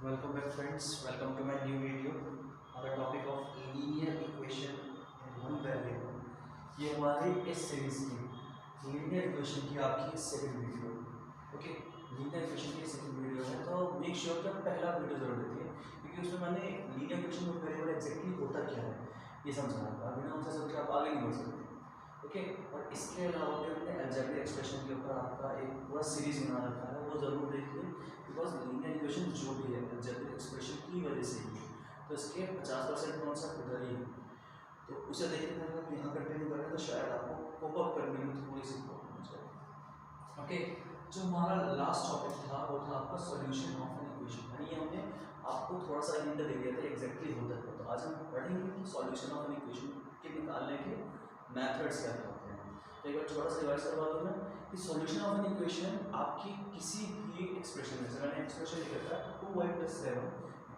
Welcome back friends, welcome to my new video on the topic of linear equation in one variable। ये हमारी इस series की linear equation की आपकी second video. Okay, linear equation की second video है तो मेक श्योर कि आप पहला वीडियो जरूर देखिए, क्योंकि उसमें मैंने linear equation में वेरिएबल एग्जैक्टली होता क्या है ये समझाना था। बिना उनसे समझ के आप आगे नहीं बढ़ सकते। ओके, और इसके अलावा भी हमने अलजेब्रिक एक्सप्रेशन के ऊपर आपका एक पूरा सीरीज बना रखा है, वो ज़रूर देखिए, बिकॉज लीनियर इक्वेशन जो भी है अलजेब्रिक एक्सप्रेशन की वजह से ही है, तो इसके 50% कॉन्सेप्ट उधर ही है। तो उसे देखने के अगर यहाँ कंटिन्यू करें तो शायद आपको कोप अप करने में थोड़ी सी प्रॉब्लम हो जाए। ओके, जो हमारा लास्ट टॉपिक था वो था आपका सॉल्यूशन ऑफ एन इक्वेशन, यानी ये हमने आपको थोड़ा सा हिंट दे दिया था एग्जैक्टली होता है। तो आज हम पढ़ेंगे कि सॉल्यूशन ऑफ एन इक्वेशन के निकालने के मेथड्स क्या होते हैं। तो एक बार थोड़ा सा रिवाइज करवा दूँ मैं कि सॉल्यूशन ऑफ एन इक्वेशन आपकी किसी भी एक्सप्रेशन में, मैंने एक्सप्रेशन लिखा था 2y + 7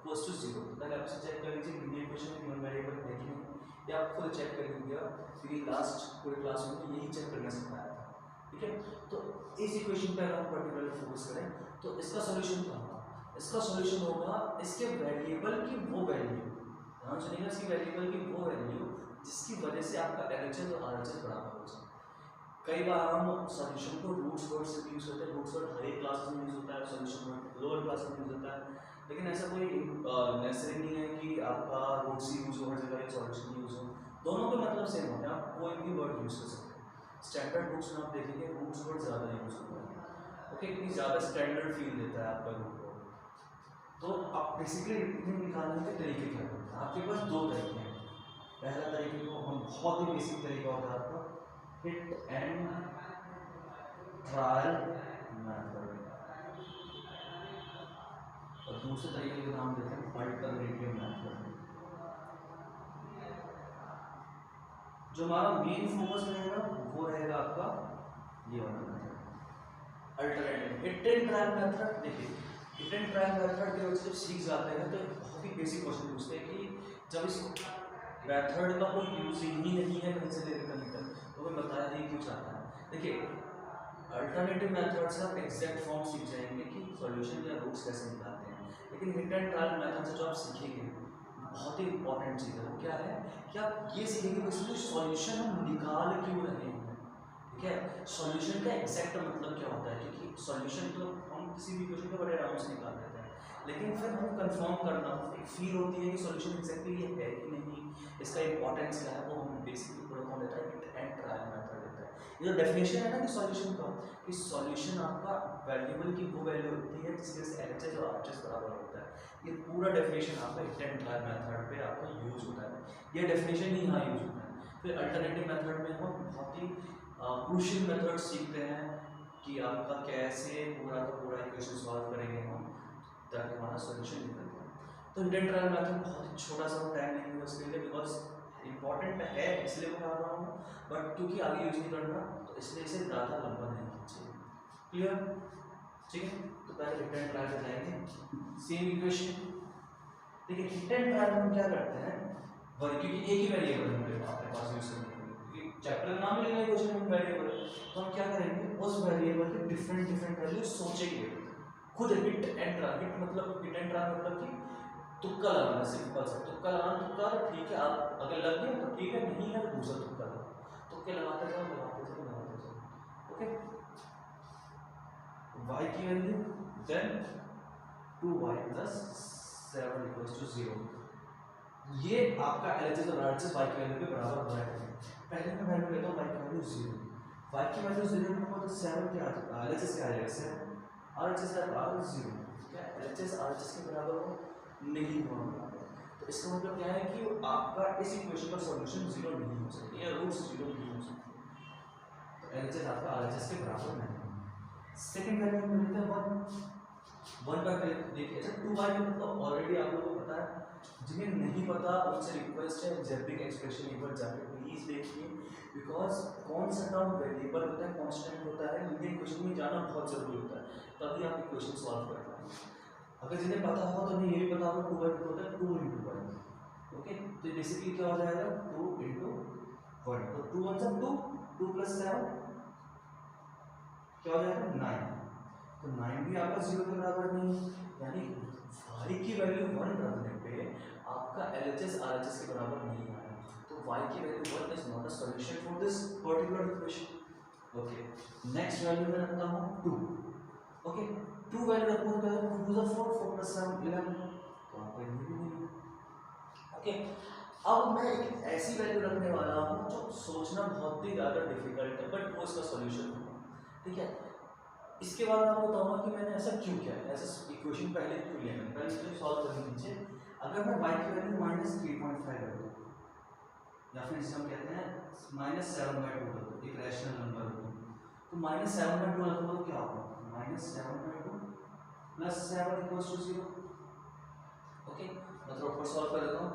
= 0। पहले आपसे चेक कर लीजिए लीनियर इक्वेशन में गिवन वेरिएबल है कि नहीं, या आप खुद चेक कर लीजिएगा, क्योंकि लास्ट पूरे क्लास में यही चेक करना सिखाया था। ठीक है, तो इस इक्वेशन पर हम पर्टिकुलर फोकस करें तो इसका सॉल्यूशन क्या होगा? इसका सॉल्यूशन होगा इसके वेरिएबल की वो वैल्यू, ध्यान सुनिएगा, इसकी वेरिएबल की वो वैल्यू जिसकी वजह से आपका LHS और RHS बराबर हो जाए। कई बार हम सॉल्यूशन को रूट्स वर्ड से यूज करते हैं। रूट्स वर्ड हर एक क्लास में यूज होता है, सॉल्यूशन वर्ड लोअर क्लास में यूज होता है, लेकिन ऐसा कोई नेसेसरी नहीं है कि आपका रूट्स ही यूज हो हर जगह, सॉल्यूशन यूज हो। दोनों के मतलब सेम होते हैं, आप कोई भी वर्ड यूज कर सकते हैं। स्टैंडर्ड बुक्स में आप देखेंगे रूट्स वर्ड ज़्यादा यूज होता है। ओके, इतनी ज़्यादा स्टैंडर्ड फील देता है आपका रूट वर्ड। तो आप बेसिकली इतने निकालने के तरीके क्या होते हैं? आपके पास दो तरीके हैं। पहला तरीके को हम बहुत ही बेसिक तरीका होता है आपका हिट एंड ट्रायल मेथड, और दूसरे तरीके का नाम देते हैं अल्टरनेटिव मेथड। जो हमारा मेन फोकस रहेगा वो रहेगा आपका ये वाला method alternative hit and trial method. देखिए, हिट एंड ट्रायल मेथड के जब सीख जाते हैं तो बहुत ही बेसिक क्वेश्चन पूछते हैं कि जब इस मेथड का कोई यूज ही नहीं है कहीं से लेकर कहीं तक, तो मैं बताया नहीं क्यों चाहता है। देखिए, अल्टरनेटिव मेथड से आप एग्जैक्ट फॉर्म सीख जाएंगे कि सॉल्यूशन या रूट्स कैसे निकालते हैं, लेकिन हिट एंड ट्रायल मेथड से जो आप सीखेंगे बहुत ही इंपॉर्टेंट चीज़ है, वो क्या है कि आप ये सीखेंगे बेसिकली सॉल्यूशन हम निकाल क्यों रहे हैं। ठीक है, सॉल्यूशन का एग्जैक्ट मतलब क्या होता है, क्योंकि सॉल्यूशन तो हम किसी भी क्वेश्चन को बड़े आराम से निकाल देते हैं, लेकिन फिर हम कंफर्म करना, एक फील होती है कि सॉल्यूशन एग्जैक्टली ये है कि नहीं, इसका इंपॉर्टेंस क्या है, वो हम बेसिकली पूरा कौन देता है, हिट एंड ट्रायल मेथड देता है। ये जो डेफिनेशन है ना कि सॉल्यूशन का, कि सॉल्यूशन आपका वेरिएबल की वो वैल्यू होती है जिसके वजह से LHS और RHS बराबर होता है। ये पूरा डेफिनेशन आपका हिट एंड ट्रायल मेथड पे आपका यूज होता है, ये डेफिनेशन ही यहाँ यूज होता है। फिर अल्टरनेटिव मेथड में हम बहुत ही क्रूशियल मेथड सीखते हैं कि आपका कैसे पूरा का पूरा इक्वेशन सॉल्व करेंगे हम, ताकि हमारा सॉल्यूशन निकल जाए। तो हिट एंड ट्रायल मेथड बहुत ही छोटा सा टाइम नहीं होगा उसके लिए, बिकॉज इंपॉर्टेंट है इसलिए बता रहा हूँ, बट क्योंकि आगे यूज नहीं करना तो इसलिए इसे ज़्यादा लंबा नहीं खींचिए। क्लियर? ठीक है, तो पहले हिट एंड ट्रायल पे जाएंगे। सेम इक्वेशन, देखिए हिट एंड ट्रायल में क्या करते हैं, क्योंकि एक ही वेरिएबल है आपके पास यूज करने के लिए, क्योंकि चैप्टर का नाम ही लिखा है क्वेश्चन में वेरिएबल है, तो हम क्या करेंगे उस वेरिएबल के डिफरेंट डिफरेंट वैल्यू सोचेंगे खुद। हिट एंड ट्रायल, हिट मतलब हिट एंड ट्रायल मतलब कि तुक्का लगाना, सिंपल सा तुक्का लगाना। तुक्का ठीक है, आप अगर लग गया तो ठीक है, नहीं है तो दूसरा तुक्का लगाओ। तुक्के लगाते जाओ लगाते जाओ लगाते जाओ। ओके, y की वैल्यू देन 2y + 7 = 0। ये आपका LHS और RHS y की वैल्यू के बराबर हो रहा है। पहले मैं वैल्यू लेता हूँ y की वैल्यू 0, y की वैल्यू 0 में तो 7 क्या आ जाएगा, LHS क्या आ जाएगा 7, RHS का बराबर 0। क्या LHS RHS के बराबर हो नहीं होगा, तो इसका मतलब क्या है कि आपका इस इक्वेशन का सॉल्यूशन 0 नहीं हो सकता, या रूट्स 0 नहीं हो सकते, तो LHS आपका RHS के बराबर नहीं। सेकंड वैल्यू में लेते हैं 1 का देखिए। अच्छा, 2y का मतलब ऑलरेडी आप लोगों को पता है, जिन्हें नहीं पता उनसे रिक्वेस्ट है अलजेब्रिक एक्सप्रेशन एक बार जाके प्लीज देखिए, बिकॉज कौन सा टर्म वेरिएबल होता है, कांस्टेंट होता है, लीनियर इक्वेशन में जाना बहुत जरूरी होता है, तभी आप इक्वेशन सॉल्व कर पाएंगे। अगर जिन्हें पता होगा तो उन्हें ये भी पता होगा 2y होता है 2 × 1। ओके, तो बेसिकली क्या हो जाएगा 2 × 1, तो 2 1 2 2 + 7 क्या हो जाएगा 9। तो 9 भी आपका 0 के बराबर नहीं है, यानी y की वैल्यू 1 रखने पे आपका LHS RHS के बराबर नहीं आया, तो y की value 1 is not a solution for this particular equation. Okay, next value मैं रखता हूँ 2। ओके, 2 वैल्यू रखूँ तो 2 is 4, 4 plus 7 11, तो आपका ये भी नहीं। ओके, अब मैं एक ऐसी वैल्यू रखने वाला हूँ जो सोचना बहुत ही ज़्यादा डिफिकल्ट है, बट वो इसका सॉल्यूशन होगा। ठीक है, इसके बाद मैं आपको बताऊंगा कि मैंने ऐसा क्यों किया है, ऐसा इक्वेशन पहले क्यों लिया, मैंने पहले इसको सॉल्व कर लीजिए। अगर मैं y की वैल्यू -3.5 रख दूँ, या फिर इसे हम कहते हैं -7/2 रख दूँ, एक रैशनल नंबर हो तो -7/2 रखूँगा तो क्या होगा, -7/2 + 7 = 0। ओके, मैं थोड़ा ऊपर सॉल्व कर देता हूँ।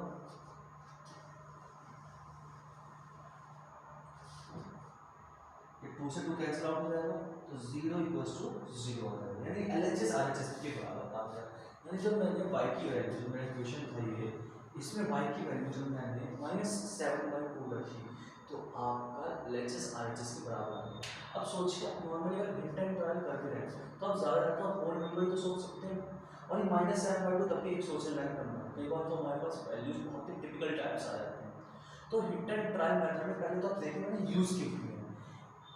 ये 2 से 2 कैंसिल आउट हो जाएगा, तो 0 = 0 आ जाएगा, यानी LHS RHS के बराबर आता है। यानी जब मैंने y की वैल्यू, जो मेरा इक्वेशन था ये, इसमें y की वैल्यू जब मैंने -7/2 रखी, तो आपका LHS RHS के बराबर आ गया। अब सोचिए, आप नॉर्मली अगर हिट एंड ट्रायल करते रहे तो आप ज़्यादातर होल नंबर ही तो सोच सकते हैं, और ये -7/2 तब भी एक सोचने लायक नंबर है। कई बार तो हमारे पास वैल्यूज बहुत ही टिपिकल टाइप्स आ जाते हैं। तो हिट एंड ट्रायल मेथड में पहले तो आप देखेंगे मैंने यूज़ की हुई है,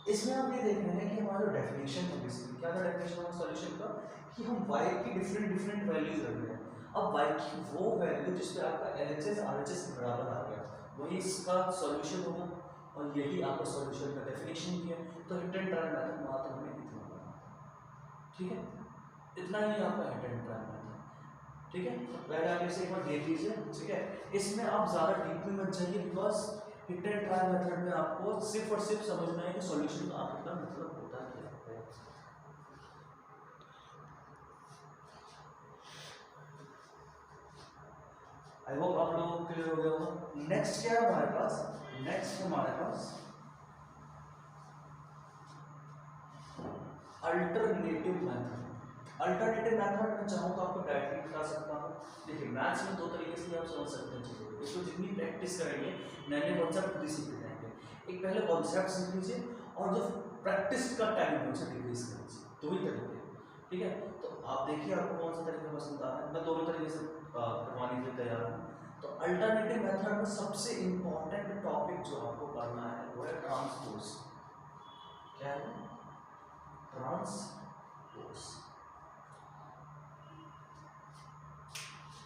इसमें हम ये देख रहे हैं कि हमारा डेफिनेशन है बेसिकली क्या था, डेफिनेशन हमारा सॉल्यूशन का, कि हम y की डिफरेंट वैल्यूज रख रहे हैं। अब y की वो वैल्यू जिस पे आपका LHS RHS के बराबर आ गया, वही इसका सॉल्यूशन होगा, और यही आपका सॉल्यूशन का डेफिनेशन भी है। तो हिट एंड ट्रायल मेथड मात्र हमें इतना करना है। ठीक है, इतना ही आपका हिट एंड ट्रायल मेथड। ठीक है, तो पहले आप इसे एक बार देख लीजिए। ठीक है, इसमें आप ज़्यादा डीपली मत जाइए, because hit and trial method में आपको सिर्फ और सिर्फ समझना है कि सॉल्यूशन का आपका मतलब होता क्या है। आई होप आप लोगों को क्लियर हो गया होगा। नेक्स्ट क्या है हमारे पास, नेक्स्ट हमारे पास अल्टरनेटिव मेथड। अल्टरनेटिव मेथड में चाहूँ तो आपको डायरेक्टली बता सकता हूँ। देखिए, मैथ्स में दो तरीके से आप समझ सकते हैं चीज़ों को। इसको जितनी प्रैक्टिस करेंगे नए नए कॉन्सेप्ट खुद ही सीखते जाएंगे। एक पहले कॉन्सेप्ट सीख लीजिए, और जो प्रैक्टिस का टाइम है उसे डिक्रीज कर लीजिए, दो ही तरीके। ठीक है, तो आप देखिए आपको कौन सा तरीका पसंद आ रहा है, मैं दोनों तरीके से करवाने के लिए तैयार हूँ। तो अल्टरनेटिव मेथड में सबसे इंपॉर्टेंट टॉपिक जो आपको पढ़ना है वो है ट्रांसपोज। क्या है? ट्रांसपोज।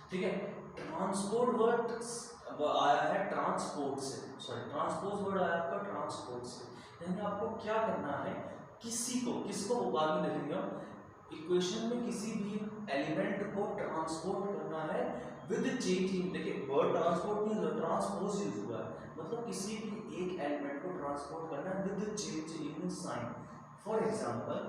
ठीक है, ट्रांसपोर्ट वर्ड आया है ट्रांसपोर्ट से, सॉरी ट्रांसपोज वर्ड आया आपका ट्रांसपोर्ट से, यानी आपको क्या करना है, किसको बाद में लिखेंगे हम, इक्वेशन में किसी भी एलिमेंट को ट्रांसपोर्ट करना है विद चेंज इन, देखिए वर्ड ट्रांसपोर्ट नहीं, ट्रांसपोज यूज हुआ है, मतलब किसी भी एक एलिमेंट को ट्रांसपोर्ट करना है with change in sign. For example,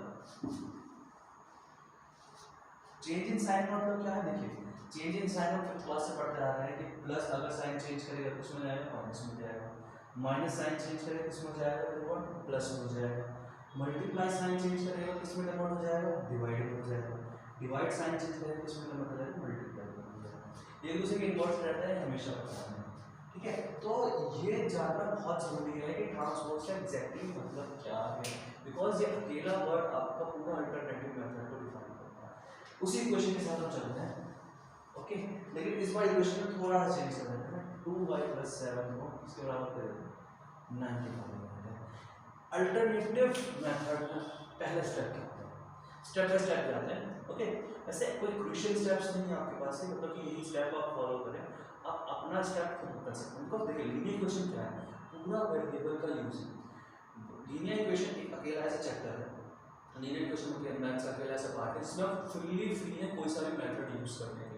change in sign मतलब क्या है, देखिए चेंज इन साइन हम क्लास से पढ़ते आ रहे हैं कि प्लस अगर साइन चेंज करेगा तो उसमें जाएगा माइनस में जाएगा, माइनस साइन चेंज करेगा किसमें जाएगा कन्वर्ट प्लस में हो जाएगा, मल्टीप्लाई साइन चेंज करेगा किसमें कन्वर्ट हो जाएगा डिवाइड में हो जाएगा, डिवाइड साइन चेंज करेगा किसमें कन्वर्ट हो जाएगा मल्टीप्लाई में हो जाएगा। एक दूसरे के इन्वर्स रहता है हमेशा पता है। ठीक है, तो ये जानना बहुत जरूरी है कि ट्रांसपोज का एग्जैक्टली मतलब क्या है, बिकॉज ये अकेला वर्ड आपका पूरा अल्टरनेटिव मेथड को डिफाइन करता है। उसी इक्वेशन के साथ हम चलते हैं। ओके, लेकिन इस बार इक्वेशन में थोड़ा सा चेंज कर देते हैं, 2y + 7 को इसके बराबर कर देते हैं 9 के बराबर है। अल्टरनेटिव मेथड में पहला स्टेप क्या होता है, स्टेप बाय स्टेप जाते हैं। ओके, ऐसे कोई क्रूशियल स्टेप्स नहीं है आपके पास, मतलब कि यही स्टेप आप फॉलो करें, आप अपना स्टेप खुद कर सकते हैं। बिकॉज देखिए लीनियर इक्वेशन क्या है, पूरा वेरिएबल का यूज है। लीनियर इक्वेशन एक अकेला ऐसा चैप्टर है, लीनियर इक्वेशन के मैथ्स का अकेला ऐसा पार्ट है जिसमें आप फ्री है कोई सा भी मेथड यूज करने के लिए।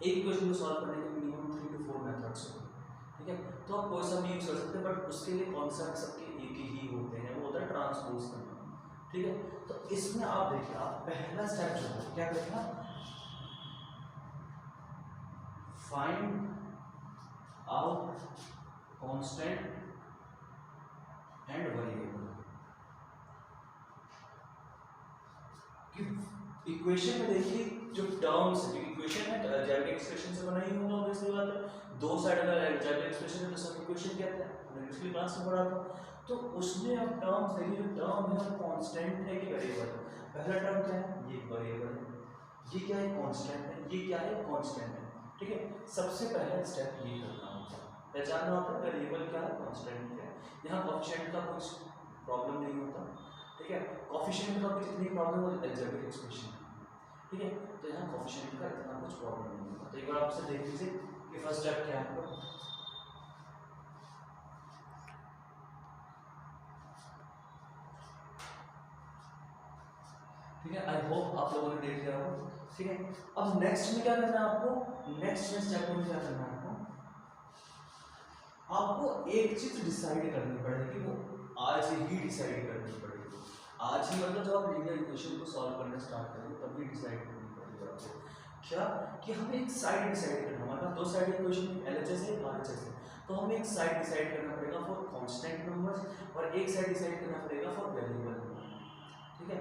एक इक्वेशन को सॉल्व करने के मिनिमम 3 to 4 मेथड्स होते हैं। ठीक है, तो आप कोई सा भी यूज कर सकते हैं, बट उसके लिए कॉन्सेप्ट सबके एक ही होते हैं, वो होता है ट्रांसपोज करना। ठीक है, तो इसमें आप देखिए, आप पहला स्टेप जो है क्या करना, find out constant and variable. Equation में देखिए जो टर्म्स है, इक्वेशन है अलजेब्रिक एक्सप्रेशन से बनाई होगा, ऑब्वियसली बात है, दो साइड अगर अलजेब्रिक एक्सप्रेशन है तो सब इक्वेशन कहते हैं, हमने पिछली क्लास में पढ़ा था। तो उसमें अब टर्म्स देखिए, जो टर्म है वो कांस्टेंट है कि वेरिएबल। पहला टर्म क्या है, वेरिएबल है, ये क्या है कांस्टेंट है, ये क्या है कांस्टेंट है। ठीक है, सबसे पहला स्टेप ये करना होगा, पहचानना होता है वेरिएबल क्या है कांस्टेंट क्या है। यहाँ कोएफिशिएंट का कुछ प्रॉब्लम नहीं होता। ठीक है, कोएफिशिएंट का जितनी प्रॉब्लम हो अलजेब्रिक एक्सप्रेशन। ठीक है, तो यहाँ कोएफिशिएंट का इतना कुछ प्रॉब्लम नहीं होता। तो एक बार आपसे देख लीजिए कि फर्स्ट स्टेप क्या है आपका। ठीक है, आई होप आप लोगों ने देख लिया हो। ठीक है, अब नेक्स्ट में क्या करना है आपको, नेक्स्ट में स्टेप में क्या करना है आपको एक चीज डिसाइड करनी पड़ेगी, वो आज ही डिसाइड करनी पड़ेगी। आज ही मतलब जब आप लीनियर इक्वेशन को सॉल्व करना स्टार्ट करेंगे तभी डिसाइड करनी पड़ेगी आपको क्या, कि हमें एक साइड डिसाइड करना। हमारे पास दो साइड इक्वेशन एलएचएस है आरएचएस है, तो हमें एक साइड डिसाइड करना पड़ेगा फॉर कांस्टेंट नंबर्स और एक साइड डिसाइड करना पड़ेगा फॉर वेरिएबल नंबर। ठीक है,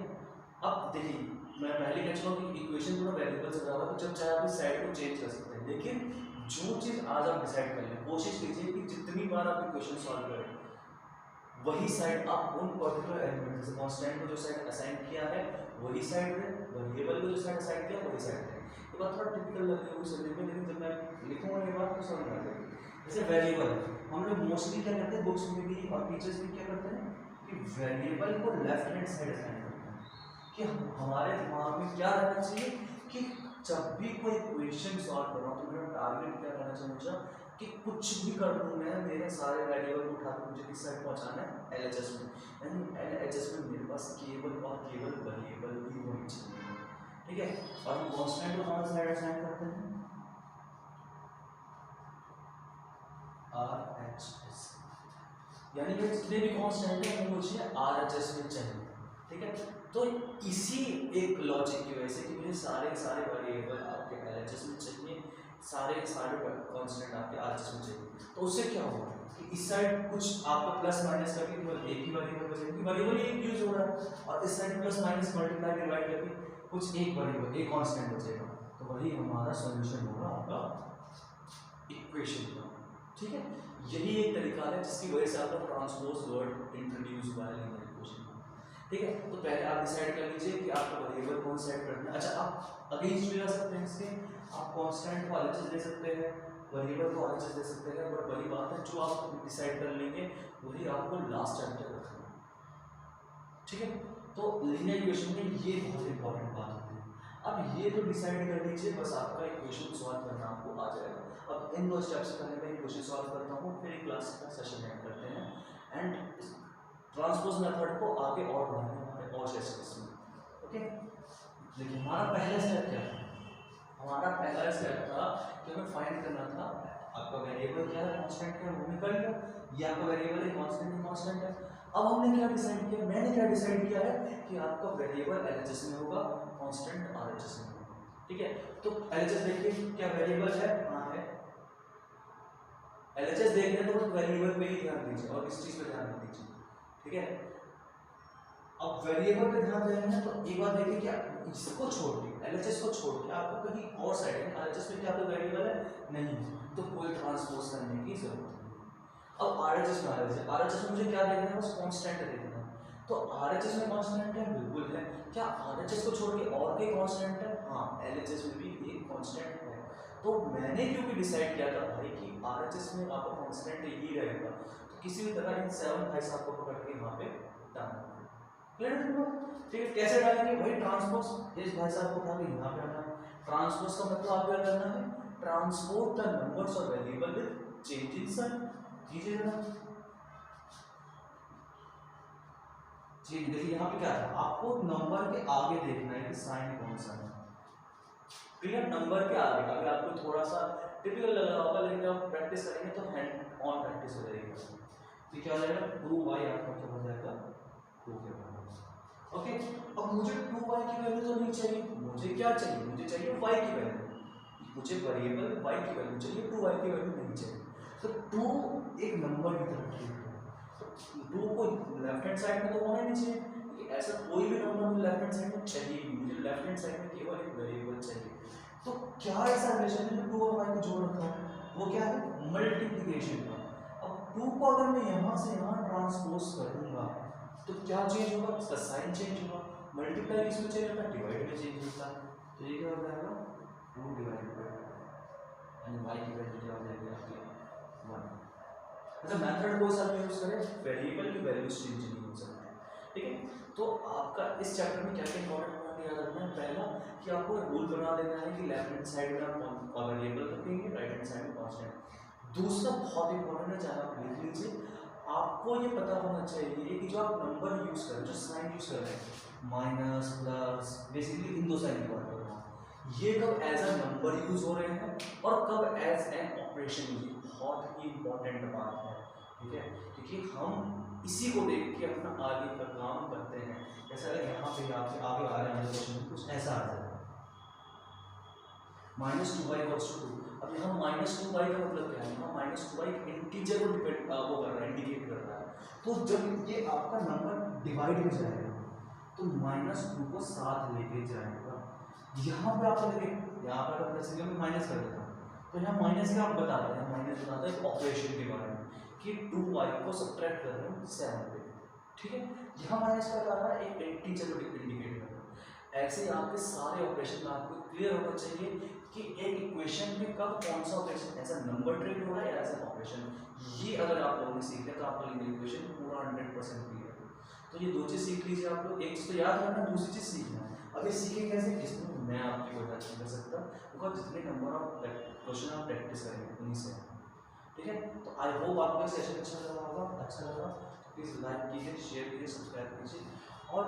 अब देखिए मैं पहले कह चुका हूँ कि इक्वेशन पूरा वेरिएबल से बना हुआ है, तो जब चाहे आप इस साइड को चेंज कर सकते हैं। लेकिन जो चीज़ आज आप डिसाइड कर लें, कोशिश कीजिए कि जितनी बार आप इक्वेशन सॉल्व करें वही साइड आप उन पर्टिकुलर एलिमेंट जैसे कांस्टेंट को जो साइड असाइन किया है वही साइड है, वेरिएबल को जो साइड असाइन किया वही साइड है। ये बात थोड़ा टिपिकल लग रही होगी समझने में, लेकिन जब मैं लिखूंगा ये बात तो समझ में आ जाएगी। जैसे वेरिएबल हम लोग मोस्टली क्या करते हैं बुक्स में भी और टीचर्स भी क्या करते हैं कि वेरिएबल को लेफ्ट हैंड साइड असाइन करते हैं, कि हमारे दिमाग में क्या रहना चाहिए कि जब भी कोई क्वेश्चन सॉल्व कर रहा हूँ तो मेरा टारगेट क्या रहना चाहिए मुझे कि कुछ भी कर दूँ मैं, मेरे सारे वेरिएबल को उठा के मुझे किस साइड पहुँचाना है एलएचएस में, यानी एलएचएस में मेरे पास केवल और केवल वेरिएबल ही होनी चाहिए। ठीक है, और हम कांस्टेंट को कौन सा साइड असाइन करते हैं आरएचएस, यानी कि जितने भी कांस्टेंट है वो मुझे आरएचएस में चाहिए। ठीक है, तो इसी एक लॉजिक की वजह से कि मुझे सारे सारे वेरिएबल आपके एलएचएस में चाहिए, सारे कांस्टेंट आपके आरएचएस में चाहिए, तो उससे क्या होगा कि इस साइड कुछ आपका प्लस माइनस करके केवल एक ही वेरिएबल बचेगा, वेरिएबल एक यूज हो रहा है, और इस side plus minus multiply divide करके कुछ एक वेरिएबल एक कांस्टेंट बचेगा, तो वही हमारा सॉल्यूशन होगा आपका इक्वेशन का। ठीक है, यही एक तरीका है जिसकी वजह से आपका ट्रांसपोज वर्ड इंट्रोड्यूस हुआ है लीनियर इक्वेशन में। ठीक है, तो पहले आप डिसाइड कर लीजिए कि आपका वेरिएबल कौन सेट करना है। अच्छा, आप अगेंस्ट भी कर सकते हैं इसके, आप कांस्टेंट को एलएचएस दे सकते हैं, वेरिएबल को एलएचएस दे सकते हैं, बट वही बात है जो आप डिसाइड कर लेंगे वही आपको लास्ट टाइम तक रखना है। ठीक है, तो लीनियर इक्वेशन में ये बहुत इंपॉर्टेंट बात होती है। अब ये तो डिसाइड कर लीजिए, बस आपका इक्वेशन सॉल्व करना आपको आ जाएगा। अब इन दो स्टेप्स से पहले मैं इक्वेशन सॉल्व करता हूँ, फिर एक क्लास का सेशन एंड करते हैं एंड ट्रांसपोज मेथड को आगे और बढ़ाएंगे हमारे और सेशंस में। ओके, देखिए हमारा पहला स्टेप क्या था, हमारा पहला स्टेप था कि हमें फाइंड करना था आपका वेरिएबल क्या है कांस्टेंट क्या है, वो निकल गया, ये आपका वेरिएबल है कांस्टेंट है। अब हमने क्या डिसाइड किया, मैंने क्या डिसाइड किया है कि आपका वेरिएबल एलएचएस में होगा, कांस्टेंट आरएचएस में होगा। ठीक है, तो एलएचएस देखिए क्या वेरिएबल है, हाँ है, एलएचएस देखने तो वेरिएबल पे ही ध्यान दीजिए और इस चीज पे ध्यान दीजिए। ठीक है, अब वेरिएबल पे ध्यान देना है तो एक बार देखिए क्या इसको छोड़ के एलएचएस को छोड़ के आपको कहीं और साइड है आरएचएस में क्या कोई वेरिएबल है नहीं, तो कोई ट्रांसपोज करने की जरूरत नहीं। अब आरएचएस में आरएचएस में मुझे क्या देखना है, बस कांस्टेंट देखना है, तो आरएचएस में कांस्टेंट है बिल्कुल है, क्या आरएचएस को छोड़ के और कोई कांस्टेंट है, हाँ एलएचएस में भी एक कांस्टेंट है। तो मैंने क्योंकि डिसाइड किया था भाई कि आरएचएस में आपका कांस्टेंट ही रहेगा, तो किसी भी तरह इन 7 भाई साहब को पकड़ के यहाँ पे डालना है। क्लियर है? ठीक है, कैसे डालेंगे, वही ट्रांसपोज इस भाई साहब को उठा के यहाँ पे आना है। ट्रांसपोज का मतलब आपको क्या करना है, transport the numbers of variable with change in sign. कीजिए जरा जी, देखिए यहाँ पे क्या है, आपको नंबर के आगे देखना है कि साइन कौन सा है। क्लियर, नंबर के आगे अगर आपको थोड़ा सा टिपिकल लग रहा होगा, लेकिन जब प्रैक्टिस करेंगे तो हैंड ऑन प्रैक्टिस हो जाएगी। तो क्या हो जाएगा 2y आपका क्या हो जाएगा 2 के बराबर। ओके, अब मुझे 2y की वैल्यू तो नहीं चाहिए, मुझे क्या चाहिए, मुझे चाहिए y की वैल्यू, मुझे वेरिएबल y की वैल्यू चाहिए, 2y की वैल्यू नहीं चाहिए। तो 2 एक नंबर की तरह ट्रीट करो, तो 2 को लेफ्ट हैंड साइड में तो होना नहीं चाहिए, क्योंकि ऐसा कोई भी नंबर मुझे लेफ्ट हैंड साइड में चाहिए नहीं, मुझे लेफ्ट हैंड साइड में केवल एक वेरिएबल चाहिए। तो क्या ऐसा रिलेशन है जो 2 और y को जोड़ रखा है, वो क्या है मल्टीप्लिकेशन का। अब 2 को अगर मैं यहाँ से यहाँ ट्रांसपोज करूँगा तो क्या चेंज होगा, इसका साइन चेंज होगा, मल्टीप्लाई किस में चेंज होता है, डिवाइड में चेंज होता है। तो ये क्या हो जाएगा 2 डिवाइड बाई यानी y की वैल्यू क्या हो जाएगी आपकी 1। अच्छा मेथड कोई सा भी यूज करें, वेरिएबल की वैल्यूज चेंज नहीं हो सकती, ठीक है। तो आपका इस चैप्टर में क्या क्या इंपॉर्टेंट पॉइंट याद रखना है, पहला कि आपको रूल बना देना है कि लेफ्ट हैंड साइड में आप वेरिएबल रखेंगे, राइट हैंड साइड में कांस्टेंट। दूसरा बहुत इंपॉर्टेंट है, चाहे आप लिख लीजिए, आपको ये पता होना चाहिए कि जो आप नंबर यूज कर रहे हैं, जो साइन यूज कर रहे हैं माइनस प्लस, बेसिकली इन दो साइन की बात कर रहा हूँ, ये कब एज अ नंबर यूज हो रहे हैं और कब एज एन ऑपरेशन यूज, बहुत ही इंपॉर्टेंट बात है, ठीक है। क्योंकि हम इसी को देख के अपना आगे का काम करते हैं। जैसे अगर यहाँ पे आपके आगे आ रहे हैं क्वेश्चन कुछ ऐसा आ जाएगा -2y = 2। अब यहाँ -2y का मतलब क्या है, यहाँ -2y इंटीजर को डिपेंड वो कर रहा है, इंडिकेट कर रहा है। तो जब ये आपका नंबर डिवाइड में जाएगा तो -2 को साथ लेके जाएगा। यहाँ पे आप देखें, यहाँ पर अगर प्लस में माइनस कर देता हूँ तो यहाँ माइनस क्या आप बता रहे हैं, माइनस बताता है ऑपरेशन के बारे में कि 2y को सब्ट्रैक्ट कर रहे हैं 7 पे, ठीक है। यहाँ माइनस क्या बता रहा है, एक इंटीजर को इंडिकेट कर रहा है। ऐसे आपके सारे ऑपरेशन में आपको क्लियर होना चाहिए कि एक इक्वेशन में कब कौन सा operation as a number treat हो रहा है, एज अ ऑपरेशन। ये अगर आप लोगों ने सीख लिया तो आपका लीनियर इक्वेशन पूरा 100% क्लियर है। तो ये दो चीज़ सीख लीजिए आप लोग, एक चीज़ तो याद रखना, दूसरी चीज़ सीखना है। अब ये सीखे कैसे, इसमें मैं आपकी कोई हेल्प नहीं कर सकता, बिकॉज जितने नंबर ऑफ क्वेश्चन आप प्रैक्टिस करेंगे उन्हीं से, ठीक है। तो आई होप आपको सेशन अच्छा लगा होगा, अच्छा लगा प्लीज़ लाइक कीजिए, शेयर कीजिए, सब्सक्राइब कीजिए और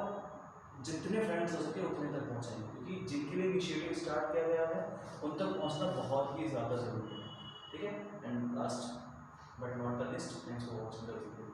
जितने फ्रेंड्स हो सके उतने तक पहुँचाइए, क्योंकि जिनके लिए इनिशिएटिव स्टार्ट किया गया है उन तक पहुँचना बहुत ही ज़्यादा ज़रूरी है, ठीक है। And last but not the list, thanks for watching the video.